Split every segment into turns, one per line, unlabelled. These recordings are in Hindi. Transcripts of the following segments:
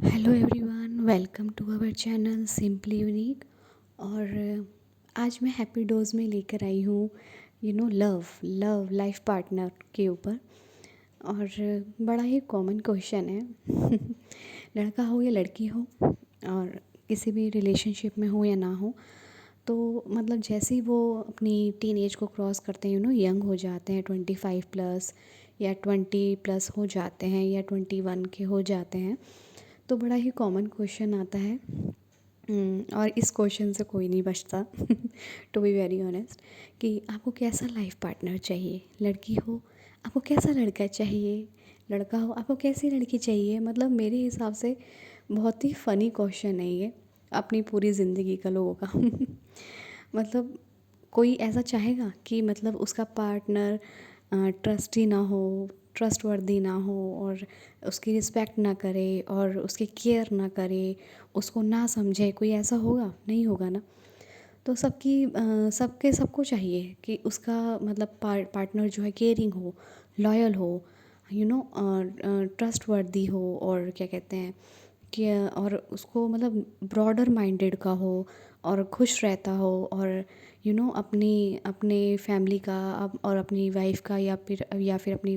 Hello everyone, welcome to our channel simply unique. और आज मैं हैप्पी डोज में लेकर आई हूँ लव लव लाइफ पार्टनर के ऊपर। और बड़ा ही कॉमन क्वेश्चन है लड़का हो या लड़की हो और किसी भी रिलेशनशिप में हो या ना हो, तो मतलब जैसे ही वो अपनी टीन एज को क्रॉस करते हैं, यंग हो जाते हैं, 25+ या 20+ हो जाते हैं या 21 के हो जाते हैं, तो बड़ा ही कॉमन क्वेश्चन आता है। और इस क्वेश्चन से कोई नहीं बचता टू बी वेरी ऑनेस्ट, कि आपको कैसा लाइफ पार्टनर चाहिए। लड़की हो आपको कैसा लड़का चाहिए, लड़का हो आपको कैसी लड़की चाहिए। मतलब मेरे हिसाब से बहुत ही फ़नी क्वेश्चन है ये, अपनी पूरी ज़िंदगी का लोगों का मतलब कोई ऐसा चाहेगा कि मतलब उसका पार्टनर ट्रस्टी ना हो, ट्रस्टवर्दी ना हो, और उसकी रिस्पेक्ट ना करे और उसकी केयर ना करे, उसको ना समझे। कोई ऐसा होगा? नहीं होगा ना। तो सबको चाहिए कि उसका मतलब पार्टनर जो है केयरिंग हो, लॉयल हो, ट्रस्टवर्दी हो, और क्या कहते हैं कि और उसको मतलब ब्रॉडर माइंडेड का हो और खुश रहता हो, और अपनी अपने फैमिली का और अपनी वाइफ का या फिर अपनी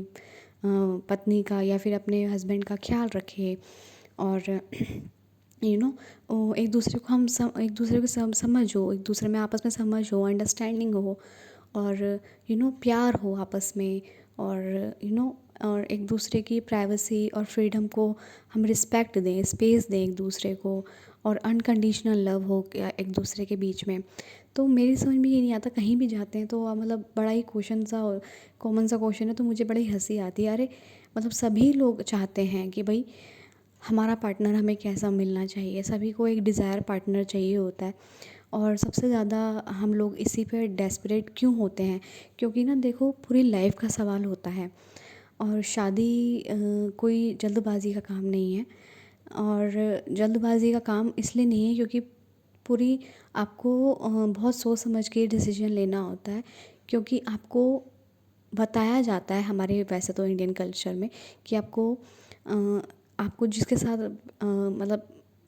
पत्नी का या फिर अपने हस्बैंड का ख्याल रखे। और एक दूसरे को एक दूसरे को समझ हो, एक दूसरे में आपस में समझ हो, अंडरस्टैंडिंग हो, और प्यार हो आपस में, और और एक दूसरे की प्राइवेसी और फ्रीडम को हम रिस्पेक्ट दें, स्पेस दें एक दूसरे को, और अनकंडीशनल लव हो एक दूसरे के बीच में। तो मेरी समझ में ये नहीं आता, कहीं भी जाते हैं तो मतलब बड़ा ही क्वेश्चन सा कॉमन सा क्वेश्चन है, तो मुझे बड़ी हंसी आती है। अरे मतलब सभी लोग चाहते हैं कि भाई हमारा पार्टनर हमें कैसा मिलना चाहिए, सभी को एक डिज़ायर पार्टनर चाहिए होता है। और सबसे ज़्यादा हम लोग इसी पे डेस्परेट क्यों होते हैं? क्योंकि ना देखो, पूरी लाइफ का सवाल होता है, और शादी कोई जल्दबाजी का काम नहीं है। और जल्दबाजी का काम इसलिए नहीं है क्योंकि पूरी आपको बहुत सोच समझ के डिसीजन लेना होता है। क्योंकि आपको बताया जाता है हमारे, वैसे तो इंडियन कल्चर में, कि अ, आपको जिसके साथ मतलब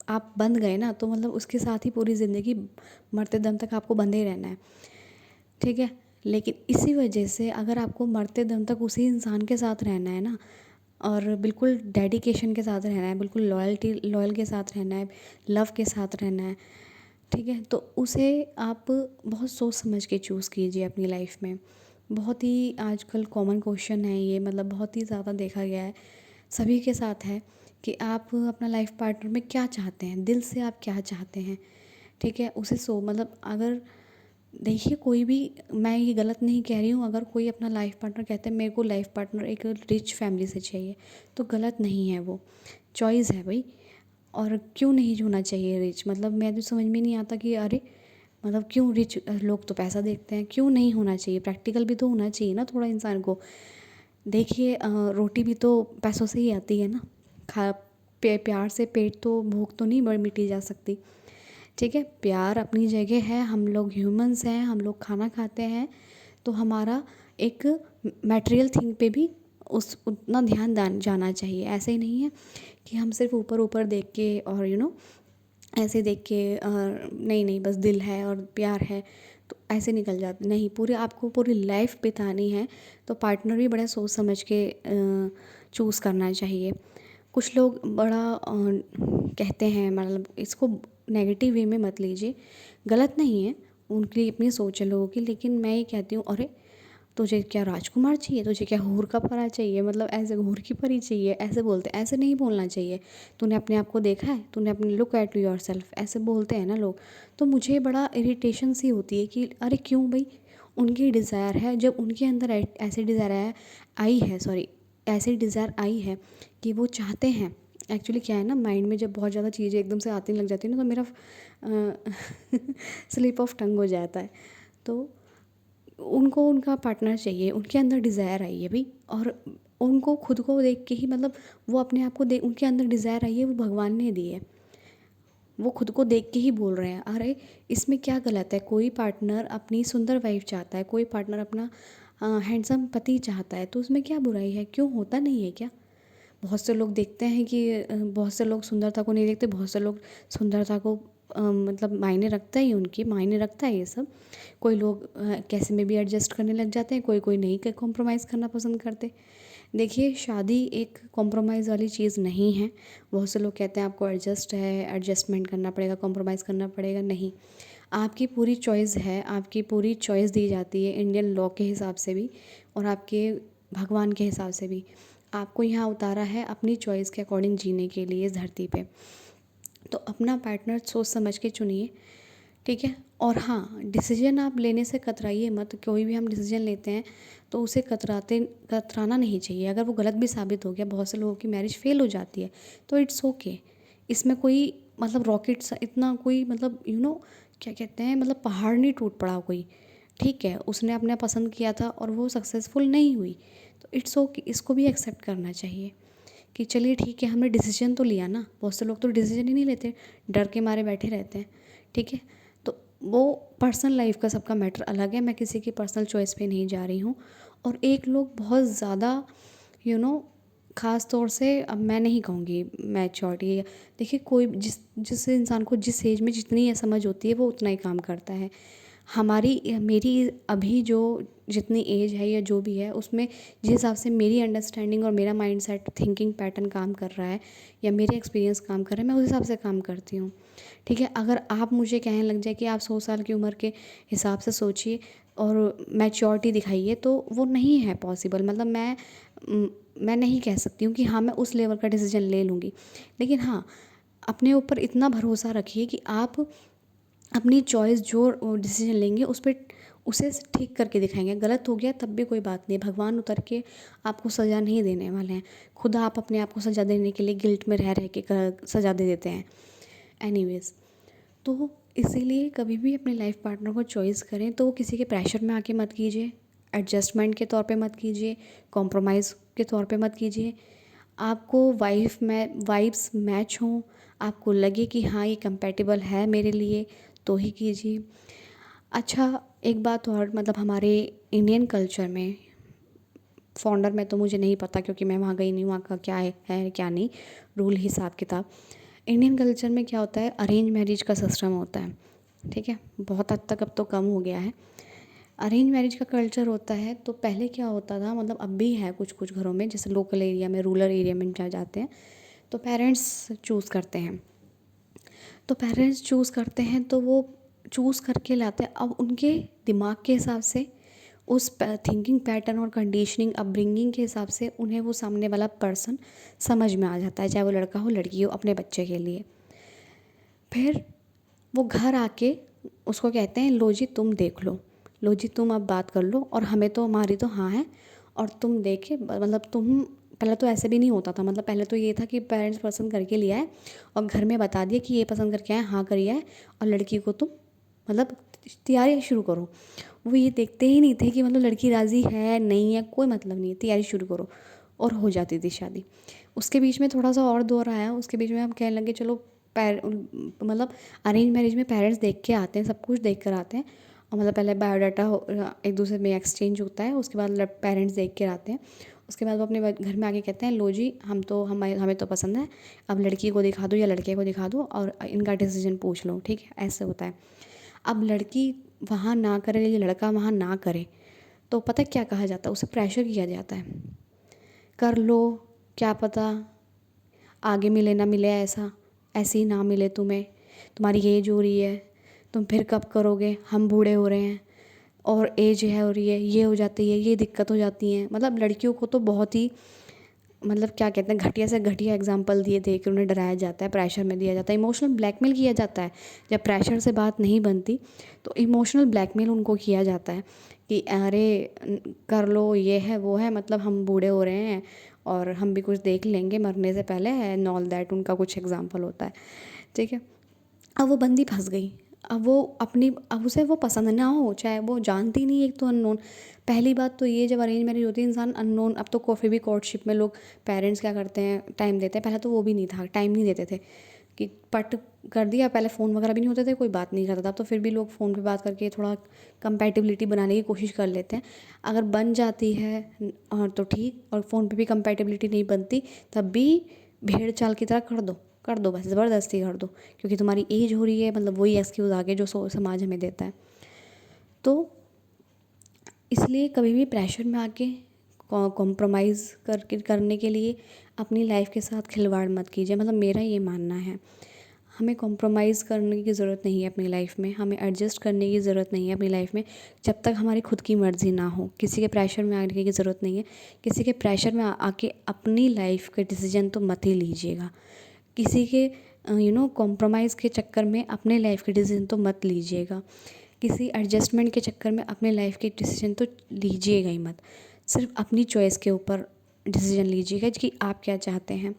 आप बंध गए ना, तो मतलब उसके साथ ही पूरी ज़िंदगी, मरते दम तक आपको बंधे ही रहना है, ठीक है। लेकिन इसी वजह से अगर आपको मरते दम तक उसी इंसान के साथ रहना है ना, और बिल्कुल डेडिकेशन के साथ रहना है, बिल्कुल लॉयल के साथ रहना है, लव के साथ रहना है, ठीक है, तो उसे आप बहुत सोच समझ के चूज़ कीजिए अपनी लाइफ में। बहुत ही आजकल कॉमन क्वेश्चन है ये, मतलब बहुत ही ज़्यादा देखा गया है, सभी के साथ है, कि आप अपना लाइफ पार्टनर में क्या चाहते हैं, दिल से आप क्या चाहते हैं, ठीक है। उसे मतलब अगर देखिए, कोई भी, मैं ये गलत नहीं कह रही हूँ, अगर कोई अपना लाइफ पार्टनर कहते हैं मेरे को लाइफ पार्टनर एक रिच फैमिली से चाहिए, तो गलत नहीं है, वो चॉइस है भाई। और क्यों नहीं होना चाहिए रिच? मतलब मैं तो समझ में नहीं आता कि अरे मतलब क्यों रिच लोग तो पैसा देखते हैं, क्यों नहीं होना चाहिए? प्रैक्टिकल भी तो होना चाहिए ना थोड़ा इंसान को। देखिए रोटी भी तो पैसों से ही आती है ना। खा प्यार से पेट तो, भूख तो नहीं मिटी जा सकती, ठीक है। प्यार अपनी जगह है, हम लोग ह्यूमंस हैं, हम लोग खाना खाते हैं, तो हमारा एक मटेरियल थिंग पे भी उस उतना ध्यान जाना चाहिए। ऐसे ही नहीं है कि हम सिर्फ ऊपर ऊपर देख के और ऐसे देख के नहीं नहीं बस दिल है और प्यार है तो ऐसे निकल जाते नहीं। पूरे आपको पूरी लाइफ बितानी है, तो पार्टनर भी बड़ा सोच समझ के चूज़ करना चाहिए। कुछ लोग बड़ा कहते हैं, मतलब इसको नेगेटिव वे में मत लीजिए, गलत नहीं है, उनकी अपनी सोच है लोगों की, लेकिन मैं ये कहती हूँ, अरे तुझे क्या राजकुमार चाहिए, तुझे क्या हूर का परा चाहिए, मतलब ऐसे हूर की परी चाहिए, ऐसे बोलते हैं। ऐसे नहीं बोलना चाहिए। तूने अपने आप को देखा है, तूने अपने लुक एट योर सेल्फ, ऐसे बोलते हैं ना लोग। तो मुझे बड़ा इरिटेशन सी होती है कि अरे क्यों भाई, उनकी डिज़ायर है, जब उनके अंदर ऐसी डिज़ायर है, आई है, सॉरी, ऐसी डिज़ायर आई है कि वो चाहते हैं। एक्चुअली क्या है ना, माइंड में जब बहुत ज़्यादा चीज़ें एकदम से आती लग जाती है ना, तो मेरा स्लिप ऑफ टंग हो जाता है। तो उनको उनका पार्टनर चाहिए, उनके अंदर डिज़ायर आई है भाई, और उनको खुद को देख के ही, मतलब वो अपने आप को देख, उनके अंदर डिज़ायर आई है, वो भगवान ने दी है, वो खुद को देख के ही बोल रहे हैं। अरे इसमें क्या गलत है? कोई पार्टनर अपनी सुंदर वाइफ चाहता है, कोई पार्टनर अपना हैंडसम पति चाहता है, तो उसमें क्या बुराई है? क्यों होता नहीं है क्या? बहुत से लोग देखते हैं कि बहुत से लोग सुंदरता को नहीं देखते, बहुत से लोग सुंदरता को मतलब मायने रखता है, उनकी मायने रखता है ये सब। कोई लोग कैसे में भी एडजस्ट करने लग जाते हैं, कोई कोई नहीं कॉम्प्रोमाइज़ करना पसंद करते। देखिए, शादी एक कॉम्प्रोमाइज़ वाली चीज़ नहीं है। बहुत से लोग कहते हैं आपको एडजस्टमेंट करना पड़ेगा, कॉम्प्रोमाइज़ करना पड़ेगा। नहीं, आपकी पूरी चॉइस है, आपकी पूरी चॉइस दी जाती है इंडियन लॉ के हिसाब से भी और आपके भगवान के हिसाब से भी। आपको यहाँ उतारा है अपनी चॉइस के अकॉर्डिंग जीने के लिए इस धरती पे। तो अपना पार्टनर सोच समझ के चुनिए, ठीक है। और हाँ, डिसीजन आप लेने से कतराइए मत। कोई भी हम डिसीजन लेते हैं तो उसे कतराना नहीं चाहिए। अगर वो गलत भी साबित हो गया, बहुत से लोगों की मैरिज फेल हो जाती है, तो इट्स ओके। इसमें कोई मतलब रॉकेट सा इतना कोई मतलब क्या कहते हैं, मतलब पहाड़ नहीं टूट पड़ा कोई। ठीक है, उसने अपना पसंद किया था और वो सक्सेसफुल नहीं हुई, तो इट्स ओके, इसको भी एक्सेप्ट करना चाहिए कि चलिए ठीक है, हमने डिसीजन तो लिया ना। बहुत से लोग तो डिसीजन ही नहीं लेते, डर के मारे बैठे रहते हैं, ठीक है। तो वो पर्सनल लाइफ का सबका मैटर अलग है, मैं किसी की पर्सनल चॉइस पे नहीं जा रही हूँ। और एक लोग बहुत ज़्यादा यू नो ख़ास तौर से, अब मैं नहीं कहूँगी मैच्योरिटी, देखिए कोई जिस इंसान को जिस एज में जितनी समझ होती है वो उतना ही काम करता है। मेरी अभी जो जितनी एज है या जो भी है, उसमें जिस हिसाब से मेरी अंडरस्टैंडिंग और मेरा माइंडसेट थिंकिंग पैटर्न काम कर रहा है या मेरे एक्सपीरियंस काम कर रहे हैं, मैं उस हिसाब से काम करती हूँ, ठीक है। अगर आप मुझे कहने लग जाए कि आप 100 साल की उम्र के हिसाब से सोचिए और मैच्योरिटी दिखाइए, तो वो नहीं है पॉसिबल। मतलब मैं नहीं कह सकती हूँ कि हाँ मैं उस लेवल का डिसीजन ले लूँगी। लेकिन हाँ, अपने ऊपर इतना भरोसा रखिए कि आप अपनी चॉइस जो डिसीजन लेंगे उस पर उसे ठीक करके दिखाएंगे। गलत हो गया तब भी कोई बात नहीं, भगवान उतर के आपको सज़ा नहीं देने वाले हैं। खुद आप अपने आप को सज़ा देने के लिए गिल्ट में रह के सज़ा दे देते हैं। एनीवेज, तो इसीलिए कभी भी अपने लाइफ पार्टनर को चॉइस करें तो किसी के प्रेशर में आके मत कीजिए, एडजस्टमेंट के तौर पे मत कीजिए, कॉम्प्रोमाइज़ के तौर पे मत कीजिए। आपको वाइब्स मैच हों, आपको लगे कि हाँ ये कंपेटेबल है मेरे लिए, तो ही कीजिए। अच्छा, एक बात और, मतलब हमारे इंडियन कल्चर में, फॉन्डर में तो मुझे नहीं पता क्योंकि मैं वहाँ गई नहीं, वहाँ का क्या है क्या नहीं रूल हिसाब किताब। इंडियन कल्चर में क्या होता है, अरेंज मैरिज का सिस्टम होता है, ठीक है। बहुत हद तक अब तो कम हो गया है। अरेंज मैरिज का कल्चर होता है, तो पहले क्या होता था, मतलब अब भी है कुछ कुछ घरों में, जैसे लोकल एरिया में, रूरल एरिया में जा जाते हैं तो पेरेंट्स चूज़ करते हैं। तो पेरेंट्स चूज़ करते हैं तो वो चूज़ करके लाते हैं। अब उनके दिमाग के हिसाब से, उस थिंकिंग पैटर्न और कंडीशनिंग अपब्रिंगिंग के हिसाब से उन्हें वो सामने वाला पर्सन समझ में आ जाता है, चाहे वो लड़का हो लड़की हो, अपने बच्चे के लिए। फिर वो घर आके उसको कहते हैं, लो जी तुम देख लो जी तुम अब बात कर लो, और हमें तो, हमारी तो हाँ है, और तुम देखे, मतलब तुम, पहले तो ऐसे भी नहीं होता था। मतलब पहले तो ये था कि पेरेंट्स पसंद करके लिया है और घर में बता दिया कि ये पसंद करके आए, हाँ करिए है, और लड़की को तुम मतलब तैयारी शुरू करो। वो ये देखते ही नहीं थे कि मतलब लड़की राज़ी है नहीं है, कोई मतलब नहीं है, तैयारी शुरू करो, और हो जाती थी शादी। उसके बीच में थोड़ा सा और दौर आया, उसके बीच में हम कहने लगे चलो मतलब अरेंज मैरिज में पेरेंट्स देख के आते हैं, सब कुछ देख कर आते हैं, और मतलब पहले बायोडाटा एक दूसरे में एक्सचेंज होता है, उसके बाद पेरेंट्स देख कर आते हैं। उसके बाद वो अपने घर में आके कहते हैं, लो जी हमें तो पसंद है, अब लड़की को दिखा दो या लड़के को दिखा दो और इनका डिसीजन पूछ लो, ठीक है, ऐसे होता है। अब लड़की वहाँ ना करे या लड़का वहाँ ना करे, तो पता क्या कहा जाता है, उसे प्रेशर किया जाता है, कर लो, क्या पता आगे मिले ना मिले, ऐसे ही ना मिले तुम्हें, तुम्हारी एज हो रही है, तुम फिर कब करोगे, हम बूढ़े हो रहे हैं और एज है हो रही है, ये हो जाती है, ये दिक्कत हो जाती है। मतलब लड़कियों को तो बहुत ही, मतलब क्या कहते हैं, घटिया से घटिया एग्जाम्पल दिए दे के उन्हें डराया जाता है, प्रेशर में दिया जाता है, इमोशनल ब्लैकमेल किया जाता है। जब प्रेशर से बात नहीं बनती तो इमोशनल ब्लैकमेल उनको किया जाता है कि अरे कर लो, ये है वो है, मतलब हम बूढ़े हो रहे हैं और हम भी कुछ देख लेंगे मरने से पहले, एंड ऑल दैट, उनका कुछ एग्जाम्पल होता है, ठीक है। अब वो बंदी फंस गई। अब उसे वो पसंद ना हो, चाहे वो जानती नहीं, एक तो अननोन। पहली बात तो ये, जब अरेंज मैरिज होती है इंसान अननोन, अब तो कोई भी कोर्टशिप में लोग पेरेंट्स क्या करते हैं, टाइम देते हैं, पहले तो वो भी नहीं था, टाइम नहीं देते थे कि पट कर दिया। पहले फ़ोन वगैरह भी नहीं होते थे, कोई बात नहीं करता था, अब तो फिर भी लोग फ़ोन पे बात करके थोड़ा कंपैटिबिलिटी बनाने की कोशिश कर लेते हैं। अगर बन जाती है तो ठीक, और फ़ोन पे भी कंपैटिबिलिटी नहीं बनती तब भी भेड़ चाल की तरह कर दो बस, ज़बरदस्ती कर दो, क्योंकि तुम्हारी एज हो रही है, मतलब वही एक्सक्यूज़ आगे जो समाज हमें देता है। तो इसलिए कभी भी प्रेशर में आके कॉम्प्रोमाइज़ करने के लिए अपनी लाइफ के साथ खिलवाड़ मत कीजिए, मतलब मेरा ये मानना है। हमें कॉम्प्रोमाइज़ करने की ज़रूरत नहीं है अपनी लाइफ में, हमें एडजस्ट करने की ज़रूरत नहीं है अपनी लाइफ में, जब तक हमारी खुद की मर्ज़ी ना हो। किसी के प्रेशर में आने की ज़रूरत नहीं है। किसी के प्रेशर में आके अपनी लाइफ के डिसीजन तो मत ही लीजिएगा। किसी के कॉम्प्रोमाइज़ के चक्कर में अपने लाइफ के डिसीजन तो मत लीजिएगा। किसी एडजस्टमेंट के चक्कर में अपने लाइफ के डिसीजन तो लीजिएगा ही मत। सिर्फ अपनी चॉइस के ऊपर डिसीजन लीजिएगा कि आप क्या चाहते हैं।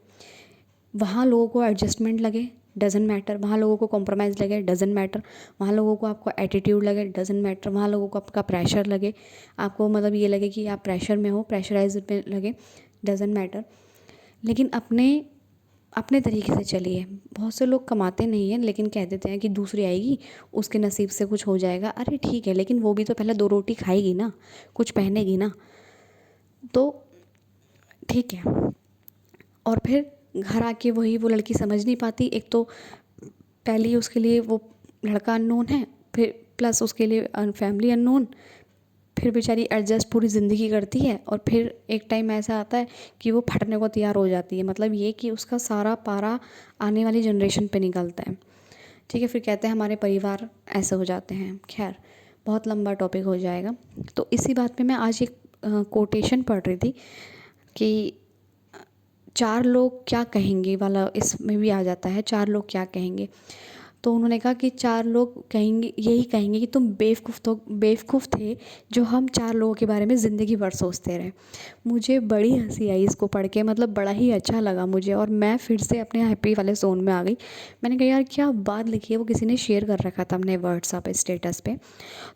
वहाँ लोगों को एडजस्टमेंट लगे, डज़न्ट मैटर। वहाँ लोगों को कॉम्प्रोमाइज़ लगे, डज़न्ट मैटर। वहाँ लोगों को आपका एटीट्यूड लगे, डज़न्ट मैटर। वहाँ लोगों को आपका प्रेशर लगे, आपको मतलब ये लगे कि आप प्रेशर में हो, प्रेशराइज में लगे, डज़न्ट मैटर। लेकिन अपने तरीके से चलिए। बहुत से लोग कमाते नहीं हैं लेकिन कह देते हैं कि दूसरी आएगी, उसके नसीब से कुछ हो जाएगा। अरे ठीक है, लेकिन वो भी तो पहले 2 रोटी खाएगी ना, कुछ पहनेगी ना, तो ठीक है। और फिर घर आके वो लड़की समझ नहीं पाती। एक तो पहले उसके लिए वो लड़का अननोन है, फिर प्लस उसके लिए फैमिली अननोन, फिर बेचारी एडजस्ट पूरी ज़िंदगी करती है, और फिर एक टाइम ऐसा आता है कि वो फटने को तैयार हो जाती है। मतलब ये कि उसका सारा पारा आने वाली जनरेशन पे निकलता है। ठीक है, फिर कहते हैं हमारे परिवार ऐसे हो जाते हैं। खैर, बहुत लंबा टॉपिक हो जाएगा। तो इसी बात पे मैं आज एक कोटेशन पढ़ रही थी कि 4 लोग क्या कहेंगे वाला इसमें भी आ जाता है। 4 लोग क्या कहेंगे, तो उन्होंने कहा कि 4 लोग कहेंगे, यही कहेंगे कि तुम बेवकूफ़ थे जो हम 4 लोगों के बारे में ज़िंदगी भर सोचते रहे। मुझे बड़ी हंसी आई इसको पढ़ के, मतलब बड़ा ही अच्छा लगा मुझे, और मैं फिर से अपने हैप्पी वाले ज़ोन में आ गई। मैंने कहा यार क्या बात लिखी है, वो किसी ने शेयर कर रखा था अपने व्हाट्सएप स्टेटस पे।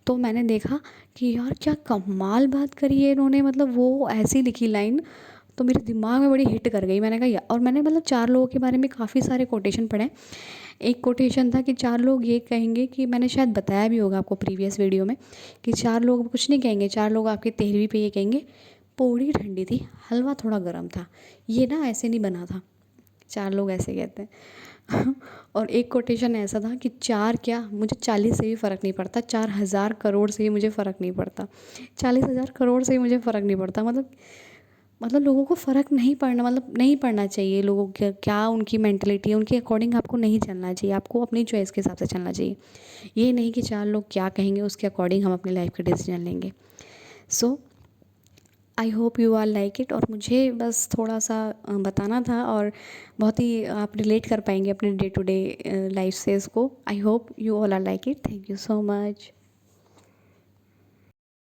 तो मैंने देखा कि यार क्या कमाल बात करी है इन्होंने, मतलब वो ऐसी लिखी लाइन तो मेरे दिमाग में बड़ी हिट कर गई। मैंने कहा और मैंने मतलब 4 लोगों के बारे में काफ़ी सारे कोटेशन पढ़े। एक कोटेशन था कि 4 लोग ये कहेंगे, कि मैंने शायद बताया भी होगा आपको प्रीवियस वीडियो में, कि 4 लोग कुछ नहीं कहेंगे। 4 लोग आपकी 13वीं पे ये कहेंगे, पूड़ी ठंडी थी, हलवा थोड़ा गर्म था, ये ना ऐसे नहीं बना था। 4 लोग ऐसे कहते हैं। और एक कोटेशन ऐसा था कि 4 क्या, मुझे 40 से भी फ़र्क नहीं पड़ता, 4,000 करोड़ से भी मुझे फ़र्क नहीं पड़ता, 40,000 करोड़ से भी मुझे फ़र्क नहीं पड़ता। मतलब लोगों को फ़र्क नहीं पड़ना, मतलब नहीं पड़ना चाहिए लोगों के क्या उनकी मेंटलिटी है, उनके अकॉर्डिंग आपको नहीं चलना चाहिए। आपको अपनी चॉइस के हिसाब से चलना चाहिए। ये नहीं कि 4 लोग क्या कहेंगे उसके अकॉर्डिंग हम अपनी लाइफ के डिसीजन लेंगे। So I hope you are like it. और मुझे बस थोड़ा सा बताना था, और बहुत ही आप रिलेट कर पाएंगे अपने डे टू डे लाइफ से इसको। I hope you all are like it. Thank you so much.